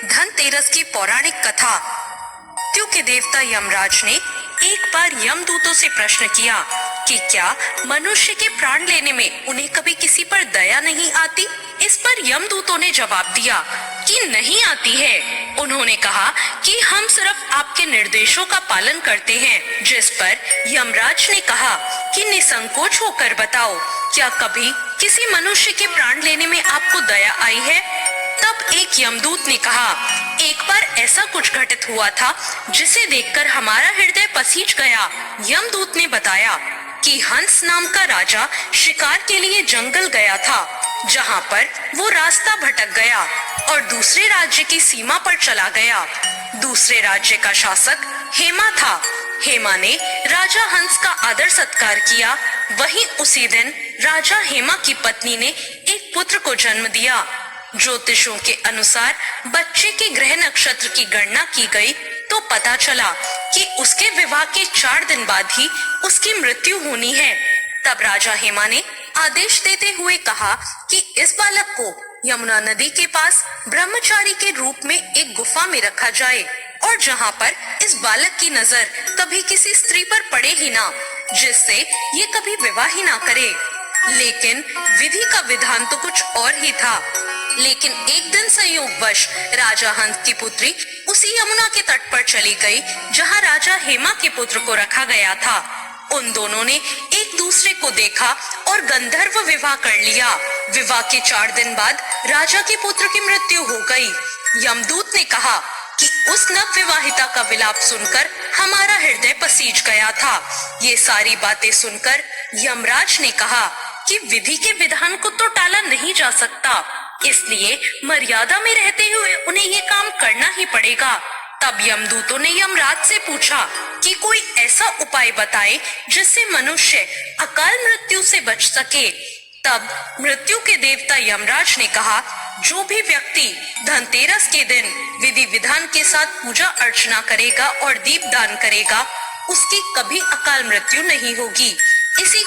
धनतेरस की पौराणिक कथा। मृत्यु के देवता यमराज ने एक बार यमदूतों से प्रश्न किया कि क्या मनुष्य के प्राण लेने में उन्हें कभी किसी पर दया नहीं आती। इस पर यमदूतों ने जवाब दिया कि नहीं आती है। उन्होंने कहा कि हम सिर्फ आपके निर्देशों का पालन करते हैं। जिस पर यमराज ने कहा कि निसंकोच होकर बताओ, क्या कभी किसी मनुष्य के प्राण लेने में आपको दया आई है। तब एक यमदूत ने कहा, एक बार ऐसा कुछ घटित हुआ था जिसे देखकर हमारा हृदय पसीज गया। यमदूत ने बताया कि हंस नाम का राजा शिकार के लिए जंगल गया था, जहाँ पर वो रास्ता भटक गया और दूसरे राज्य की सीमा पर चला गया। दूसरे राज्य का शासक हेमा था। हेमा ने राजा हंस का आदर सत्कार किया। वहीं उसी दिन राजा हेमा की पत्नी ने एक पुत्र को जन्म दिया। ज्योतिषों के अनुसार बच्चे के ग्रह नक्षत्र की गणना की गई तो पता चला कि उसके विवाह के 4 दिन बाद ही उसकी मृत्यु होनी है। तब राजा हेमा ने आदेश देते हुए कहा कि इस बालक को यमुना नदी के पास ब्रह्मचारी के रूप में एक गुफा में रखा जाए और जहाँ पर इस बालक की नजर कभी किसी स्त्री पर पड़े ही ना, जिससे ये कभी विवाह ही ना करे। लेकिन विधि का विधान तो कुछ और ही था। लेकिन एक दिन संयोगवश राजा हंस की पुत्री उसी यमुना के तट पर चली गई जहाँ राजा हेमा के पुत्र को रखा गया था। उन दोनों ने एक दूसरे को देखा और गंधर्व विवाह कर लिया। विवाह के 4 दिन बाद राजा के पुत्र की मृत्यु हो गई। यमदूत ने कहा कि उस नव विवाहिता का विलाप सुनकर हमारा हृदय पसीज गया था। ये सारी बातें सुनकर यमराज ने कहा कि विधि के विधान को तो टाला नहीं जा सकता, इसलिए मर्यादा में रहते हुए उन्हें ये काम करना ही पड़ेगा। तब यमदूतों ने यमराज से पूछा कि कोई ऐसा उपाय बताए जिससे मनुष्य अकाल मृत्यु से बच सके। तब मृत्यु के देवता यमराज ने कहा, जो भी व्यक्ति धनतेरस के दिन विधि विधान के साथ पूजा अर्चना करेगा और दीप दान करेगा, उसकी कभी अकाल मृत्यु नहीं होगी। इसी